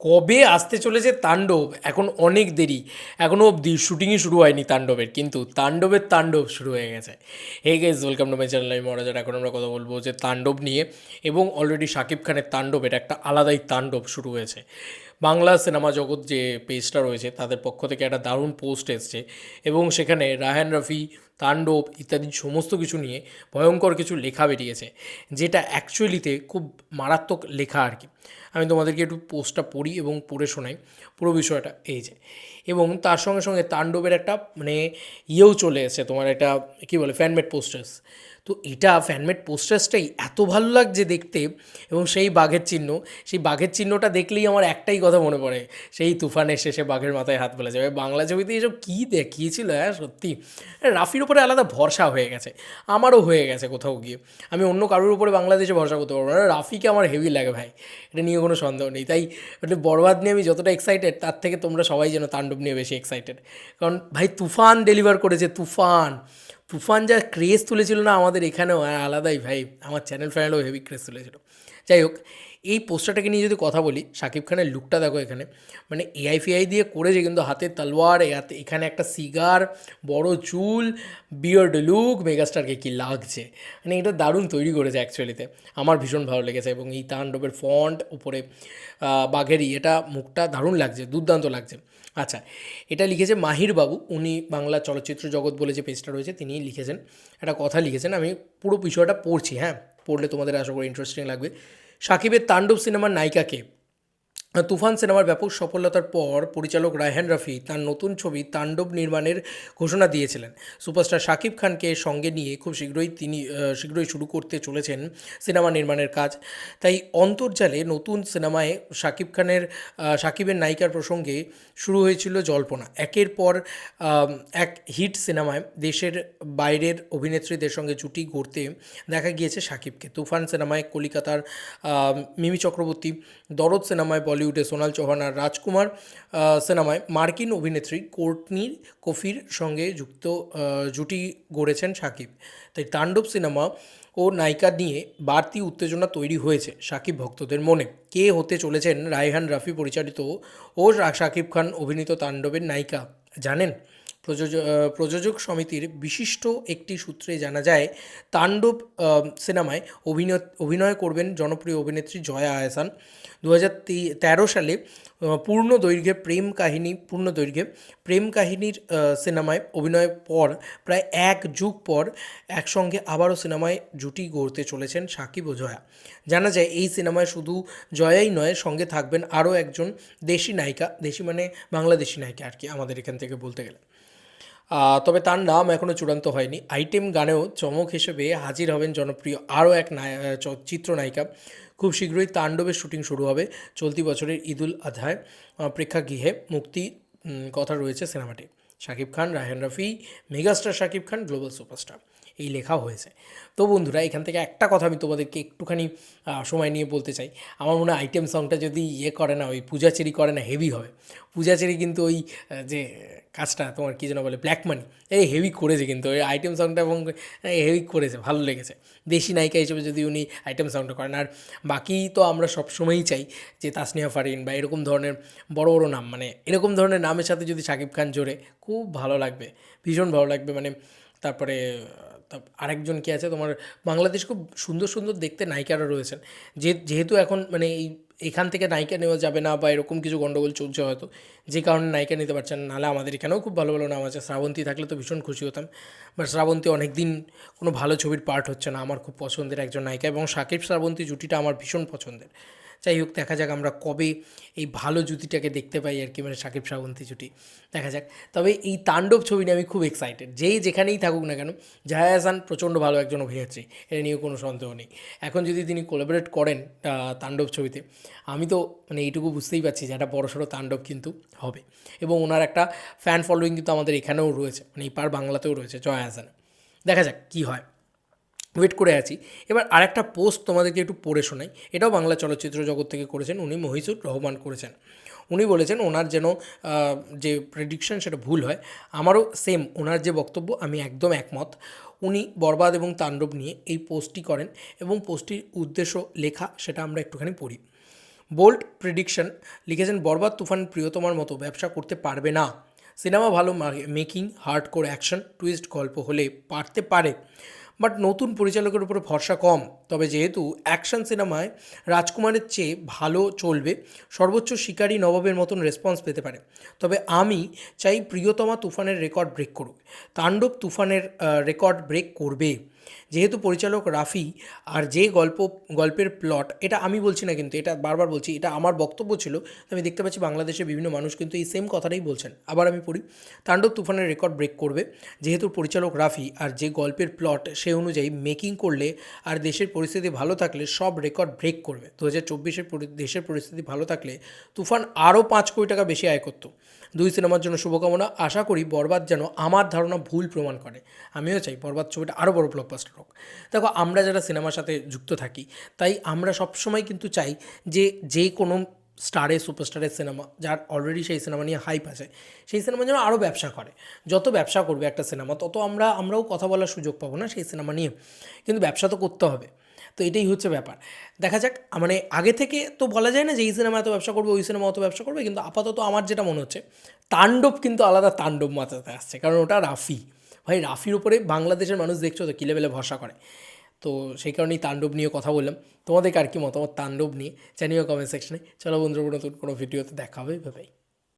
কবে আসতে চলেছে তাণ্ডব? এখন অনেক দেরি, এখনও অবধি শুটিংই শুরু হয়নি তাণ্ডবের, কিন্তু তাণ্ডবের তাণ্ডব শুরু হয়ে গেছে। Hey guys, welcome to my channel. আমি মহারাজার। এখন আমরা কথা বলবো যে তাণ্ডব নিয়ে, এবং অলরেডি শাকিব খানের তাণ্ডবের একটা আলাদাই তাণ্ডব শুরু হয়েছে। বাংলা সিনেমা জগৎ যে পেজটা রয়েছে তাদের পক্ষ থেকে একটা দারুণ পোস্ট এসছে, এবং সেখানে রায়হান রাফি, তাণ্ডব ইত্যাদি সমস্ত কিছু নিয়ে ভয়ঙ্কর কিছু লেখা বেরিয়েছে, যেটা অ্যাকচুয়ালিতে খুব মারাত্মক লেখা আর কি। আমি তোমাদেরকে একটু পোস্টটা পড়ি এবং পড়ে শোনাই পুরো বিষয়টা। এই যে, এবং তার সঙ্গে সঙ্গে তাণ্ডবের একটা মানে ইয়েও চলে এসেছে, তোমার একটা কী বলে, ফ্যানমেড পোস্টার্স। তো এটা ফ্যানমেড পোস্টার্সটাই এত ভালো লাগছে দেখতে, এবং সেই বাঘের চিহ্নটা দেখলেই আমার একটাই কথা মনে পড়ে, সেই তুফানের শেষে বাঘের মাথায় হাত ফেলে যাবে। বাংলা ছবিতে এসব কী দেখিয়েছিল, হ্যাঁ সত্যি। রাফির উপরে আলাদা ভরসা হয়ে গেছে, আমারও হয়ে গেছে কোথাও গিয়ে। আমি অন্য কারোর উপরে বাংলাদেশে ভরসা করতে পারবো না, রাফিকে আমার হেভি লাগে ভাই, এটা নিয়ে কোনো সন্দেহ নেই। তাই ওটা বরবাদ নিয়ে আমি যতটা এক্সাইটেড, তার থেকে তোমরা সবাই যেন তাণ্ডব নিয়ে বেশি এক্সাইটেড। কারণ ভাই তুফান ডেলিভার করেছে, তুফান। তুফান যা ক্রেজ তুলেছিল না আমাদের এখানেও, আলাদাই ভাই, আমার চ্যানেল ফ্যানেলও হেভি ক্রেজ তুলেছিল। যাই হোক, এই পোস্টারটাকে নিয়ে যদি কথা বলি, শাকিব খানের লুকটা দেখো এখানে, মানে এআই ফিআই দিয়ে করেছে, কিন্তু হাতে তলোয়ার, এখানে একটা সিগার, বড় চুল, বিয়ার্ড লুক, মেগাস্টারকে কী লাগছে, মানে এটা দারুণ তৈরি করেছে অ্যাকচুয়ালিতে। আমার ভীষণ ভালো লেগেছে, এবং এই তাণ্ডবের ফন্ট উপরে বাঘেরই এটা মুখটা দারুণ লাগছে, দুর্দান্ত লাগছে। আচ্ছা, এটা লিখেছে মাহির বাবু, উনি বাংলা চলচ্চিত্র জগৎ বলে যে পেজটা রয়েছে তিনিই লিখেছেন, একটা কথা লিখেছেন। আমি পুরো বিষয়টা পড়ছি, হ্যাঁ, পড়লে তোমাদের আশা করি ইন্টারেস্টিং লাগবে। শাকিবের তাণ্ডব সিনেমার নায়িকাকে। তুফান সিনেমার ব্যাপক সফলতার পর পরিচালক রায়হান রাফি তার নতুন ছবি তাণ্ডব নির্মাণের ঘোষণা দিয়েছিলেন। সুপারস্টার শাকিব খানকে সঙ্গে নিয়ে খুব শীঘ্রই শুরু করতে চলেছেন সিনেমা নির্মাণের কাজ। তাই অন্তর্জালে নতুন সিনেমায় শাকিবের নায়িকার প্রসঙ্গে শুরু হয়েছিল জল্পনা। একের পর এক হিট সিনেমায় দেশের বাইরের অভিনেত্রীদের সঙ্গে জুটি গড়তে দেখা গিয়েছে শাকিবকে। তুফান সিনেমায় কলিকাতার মিমি চক্রবর্তী, দরদ সিনেমায় বলিউডে সোনাল চৌহান, আর রাজকুমার সিনেমায় মার্কিন অভিনেত্রী কোর্টনি কফির সঙ্গে জুটি গড়েছেন শাকিব। তাই তাণ্ডব সিনেমা ও নায়িকা নিয়ে বাড়তি উত্তেজনা তৈরি হয়েছে শাকিব ভক্তদের মনে। কে হতে চলেছেন রায়হান রাফি পরিচালিত ও শাকিব খান অভিনীত তাণ্ডবের নায়িকা জানেন? প্রযোজক সমিতির বিশিষ্ট একটি সূত্রে জানা যায়, তাণ্ডব সিনেমায় অভিনয় করবেন জনপ্রিয় অভিনেত্রী জয়া আহসান। 2013 সালে পূর্ণদৈর্ঘ্যে প্রেম কাহিনীর সিনেমায় অভিনয়ের পর প্রায় এক যুগ পর একসঙ্গে আবারও সিনেমায় জুটি গড়তে চলেছেন শাকিব ও জয়া। জানা যায় এই সিনেমায় শুধু জয়াই নয়, সঙ্গে থাকবেন আরও একজন দেশি নায়িকা, দেশি মানে বাংলাদেশি নায়িকা আর কি, আমাদের এখান থেকে বলতে গেলে। তবে তার নাম এখনও চূড়ান্ত হয়নি। আইটেম গানেও চমক হিসেবে হাজির হবেন জনপ্রিয় আরও এক চিত্রনায়িকা। খুব শীঘ্রই তাণ্ডবের শুটিং শুরু হবে। চলতি বছরের ঈদুল আজহায় প্রেক্ষাগৃহে মুক্তি কথা রয়েছে সিনেমাটি। Shakib Khan, Raihan Rafi, megastar Shakib Khan, global superstar, এই লেখা হয়েছে। তো বন্ধুরা, এখান থেকে একটা কথা আমি তোমাদেরকে একটুখানি সময় নিয়ে বলতে চাই। আমার মনে হয় আইটেম সংটা যদি করে না, ওই পূজাচেরি করে না, হেভি হবে। পূজাচেরি কিন্তু ওই যে কাজটা তোমার কী যেন বলে, ব্ল্যাক মানি, এই হেভি করেছে কিন্তু ওই আইটেম সংটা, এবং হেভি করেছে, ভালো লেগেছে। দেশি নায়িকা হিসেবে যদি উনি আইটেম সাউন্ডটা করেন। আর বাকি তো আমরা সবসময়ই চাই যে তাসনিয়া ফারিন বা এরকম ধরনের বড় বড় নাম, মানে এরকম ধরনের নামের সাথে যদি শাকিব খান জোড়ে, খুব ভালো লাগবে, ভীষণ ভালো লাগবে। মানে তারপরে আরেকজন কে আছে তোমার, বাংলাদেশ খুব সুন্দর সুন্দর দেখতে নায়িকারা রয়েছেন। যেহেতু এখন মানে এখান থেকে নায়িকা নেওয়া যাবে না বা এরকম কিছু গণ্ডগোল চলছে হয়তো, যে কারণে নায়িকা নিতে পারছেন না। নাহলে আমাদের এখানেও খুব ভালো ভালো নাম আছে। শ্রাবন্তী থাকলে তো ভীষণ খুশি হতাম, বাট শ্রাবন্তী অনেক দিন কোনো ভালো ছবির পার্ট হচ্ছে না। আমার খুব পছন্দের একজন নায়িকা, এবং শাকিব শ্রাবন্তী জুটিটা আমার ভীষণ পছন্দের। যাই হোক, দেখা যাক আমরা কবে এই ভালো জুটিটাকে দেখতে পাই আর কি, মানে শাকিব শ্রাবন্তী জুটি, দেখা যাক। তবে এই তাণ্ডব ছবি নিয়ে আমি খুব এক্সাইটেড, যেখানেই থাকুক না কেন। জায়া আহসান প্রচণ্ড ভালো একজন অভিনেত্রী, এটা নিয়ে কোনো সন্দেহ নেই। এখন যদি তিনি কোলাবোরেট করেন তাণ্ডব ছবিতে, আমি তো মানে এইটুকু বুঝতেই পারছি যে একটা বড়সড় তাণ্ডব কিন্তু হবে। এবং ওনার একটা ফ্যান ফলোয়িং কিন্তু আমাদের এখানেও রয়েছে, মানে এই পার বাংলাতেও রয়েছে জয়া আহসান। দেখা যাক কী হয়, ওয়েট করে আছি। এবার আরেকটা পোস্ট তোমাদেরকে একটু পড়ে শোনাই। এটাও বাংলা চলচ্চিত্র জগৎ থেকে করেছেন, উনি মহিষুর রহমান করেছেন। উনি বলেছেন ওনার যেন যে প্রেডিকশন সেটা ভুল হয়। আমারও সেম ওনার যে বক্তব্য, আমি একদম একমত। উনি বরবাদ এবং তাণ্ডব নিয়ে এই পোস্টটি করেন, এবং পোস্টটির উদ্দেশ্য লেখা সেটা আমরা একটুখানি পড়ি। বোল্ড প্রেডিকশন লিখেছেন, বরবাদ তুফান প্রিয়তমার মতো ব্যবসা করতে পারবে না। সিনেমা ভালো মেকিং, হার্ডকোর অ্যাকশন, টুইস্ট গল্প হলে পারতে পারে, বাট নতুন পরিচালকের উপরে ভরসা কম। তবে যেহেতু অ্যাকশন সিনেমায় রাজকুমারের চেয়ে ভালো চলবে, সর্বোচ্চ শিকারী নবাবের মতন রেসপন্স পেতে পারে। তবে আমি চাই প্রিয়তমা তুফানের রেকর্ড ব্রেক করুক। তাণ্ডব তুফানের রেকর্ড ব্রেক করবে, যেহেতু পরিচালক রাফি আর যে গল্পের প্লট, এটা আমি বলছি না কিন্তু, এটা বারবার বলছি, এটা আমার বক্তব্য ছিল। আমি দেখতে পাচ্ছি বাংলাদেশের বিভিন্ন মানুষ কিন্তু এই সেম কথাটাই বলছেন। আবার আমি পড়ি, তাণ্ডব তুফানের রেকর্ড ব্রেক করবে, যেহেতু পরিচালক রাফি আর যে গল্পের প্লট সে অনুযায়ী মেকিং করলে আর দেশের পরিস্থিতি ভালো থাকলে সব রেকর্ড ব্রেক করবে। 2024-এর দেশের পরিস্থিতি ভালো থাকলে তুফান আরও 5 কোটি টাকা বেশি আয় করতো। দুই সিনেমার জন্য শুভকামনা। আশা করি বরবাদ যেন আমার ধারণা ভুল প্রমাণ করে। আমিও চাই বরবাদ ছবিটা আরও বড় ব্লকবাস্টার হোক। দেখো, আমরা যারা সিনেমার সাথে যুক্ত থাকি, তাই আমরা সবসময় কিন্তু চাই যে কোনো স্টারের, সুপারস্টারের সিনেমা, যার অলরেডি সেই সিনেমা নিয়ে হাইপ আছে, সেই সিনেমা যেন আরও ব্যবসা করে। যত ব্যবসা করবে একটা সিনেমা, তত আমরাও কথা বলার সুযোগ পাবো না সেই সিনেমা নিয়ে। কিন্তু ব্যবসা তো করতে হবে। তো এটাই হচ্ছে ব্যাপার। দেখা যাক, মানে আগে থেকে তো বলা যায় না যে এই সিনেমা এত ব্যবসা করবে, ওই সিনেমা অত ব্যবসা করবে, কিন্তু আপাতত আমার যেটা মনে হচ্ছে, তাণ্ডব কিন্তু আলাদা তাণ্ডব মাথাতে আসছে, কারণ ওটা রাফি। ভাই, রাফির উপরে বাংলাদেশের মানুষ দেখছো তো কী লেভেলে ভরসা করে। তো সেই কারণেই তাণ্ডব নিয়ে কথা বললাম। তোমাদের আর কি মতামত তাণ্ডব নিয়ে জানিও কমেন্ট সেকশনে। চলো বন্ধুরা, নতুন কোনো ভিডিওতে দেখা হবে। ভাই।